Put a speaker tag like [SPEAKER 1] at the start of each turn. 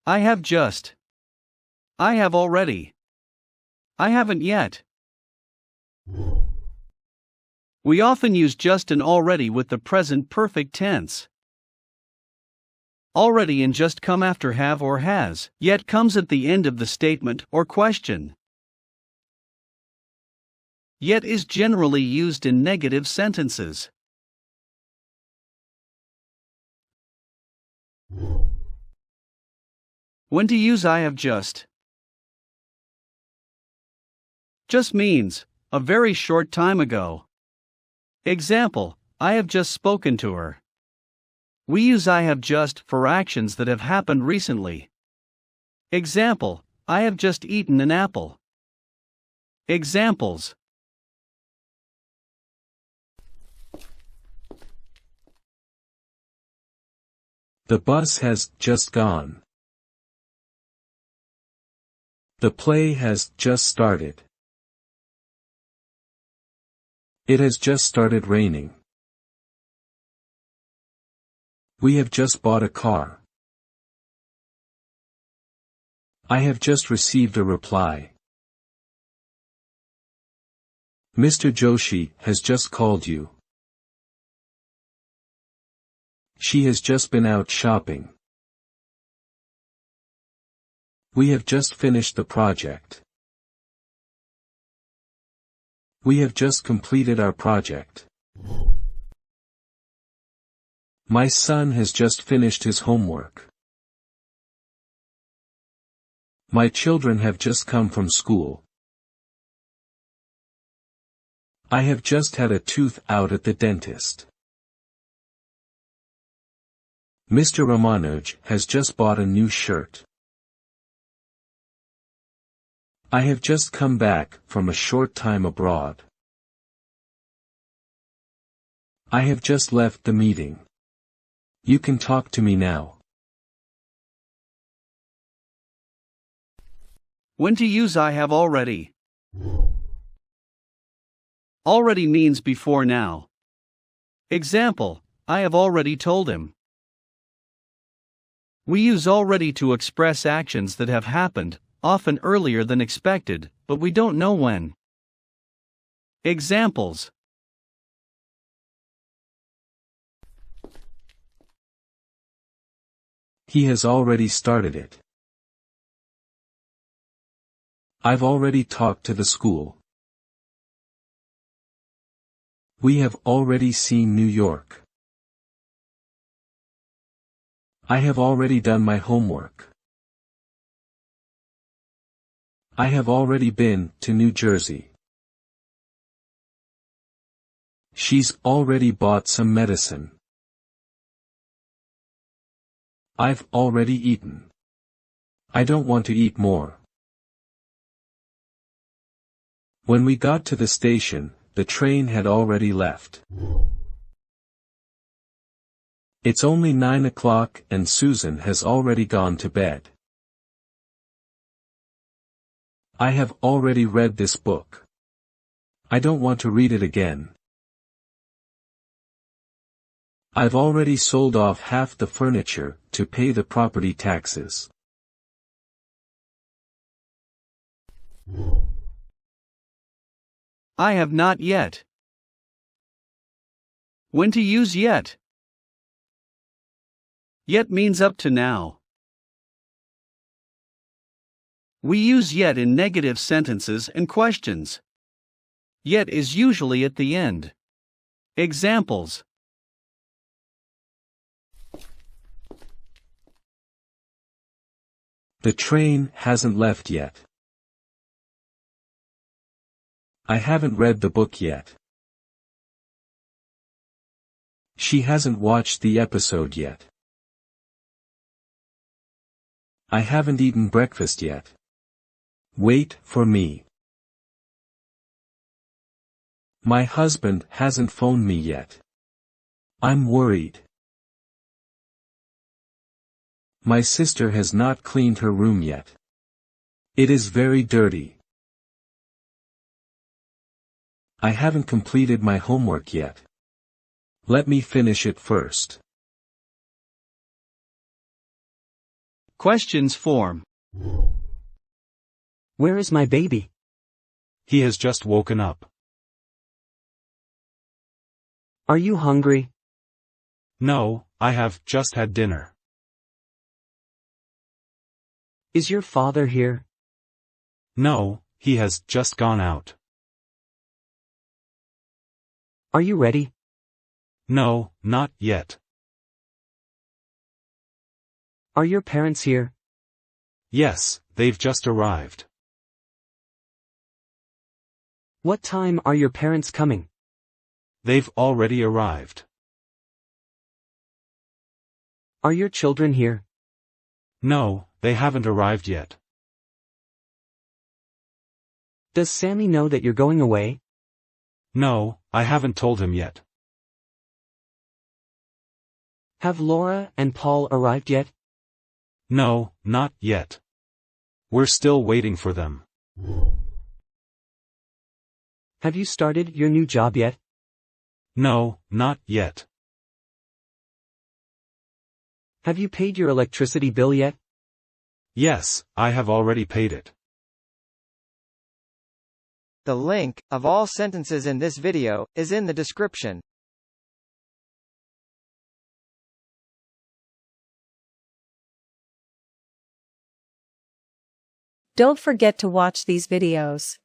[SPEAKER 1] I have just. I have already. I haven't yet. We often use just and already with the present perfect tense. Already and just come after have or has, yet comes at the end of the statement or question. Yet is generally used in negative sentences. When to use I have just. Just means, a very short time ago. Example, I have just spoken to her. We use I have just for actions that have happened recently. Example, I have just eaten an apple. Examples.
[SPEAKER 2] The bus has just gone. The play has just started. It has just started raining. We have just bought a car. I have just received a reply. Mr. Joshi has just called you. She has just been out shopping. We have just finished the project. We have just completed our project. My son has just finished his homework. My children have just come from school. I have just had a tooth out at the dentist. Mr. Ramanuj has just bought a new shirt. I have just come back from a short time abroad. I have just left the meeting. You can talk to me now.
[SPEAKER 1] When to use I have already. Already means before now. Example, I have already told him. We use already to express actions that have happened, often earlier than expected, but we don't know when. Examples.
[SPEAKER 2] He has already started it. I've already talked to the school. We have already seen New York. I have already done my homework. I have already been to New Jersey. She's already bought some medicine. I've already eaten. I don't want to eat more. When we got to the station, the train had already left. It's only 9 o'clock and Susan has already gone to bed. I have already read this book. I don't want to read it again. I've already sold off half the furniture to pay the property taxes.
[SPEAKER 1] I have not yet. When to use yet. Yet means up to now. We use yet in negative sentences and questions. Yet is usually at the end. Examples.
[SPEAKER 2] The train hasn't left yet. I haven't read the book yet. She hasn't watched the episode yet. I haven't eaten breakfast yet. Wait for me. My husband hasn't phoned me yet. I'm worried. My sister has not cleaned her room yet. It is very dirty. I haven't completed my homework yet. Let me finish it first.
[SPEAKER 1] Questions form.
[SPEAKER 3] Where is my baby?
[SPEAKER 2] He has just woken up.
[SPEAKER 3] Are you hungry?
[SPEAKER 2] No, I have just had dinner.
[SPEAKER 3] Is your father here?
[SPEAKER 2] No, he has just gone out.
[SPEAKER 3] Are you ready?
[SPEAKER 2] No, not yet.
[SPEAKER 3] Are your parents here?
[SPEAKER 2] Yes, they've just arrived.
[SPEAKER 3] What time are your parents coming?
[SPEAKER 2] They've already arrived.
[SPEAKER 3] Are your children here?
[SPEAKER 2] No, they haven't arrived yet.
[SPEAKER 3] Does Sammy know that you're going away?
[SPEAKER 2] No, I haven't told him yet.
[SPEAKER 3] Have Laura and Paul arrived yet?
[SPEAKER 2] No, not yet. We're still waiting for them.
[SPEAKER 3] Have you started your new job yet?
[SPEAKER 2] No, not yet.
[SPEAKER 3] Have you paid your electricity bill yet?
[SPEAKER 2] Yes, I have already paid it.
[SPEAKER 4] The link of all sentences in this video is in the description.
[SPEAKER 5] Don't forget to watch these videos.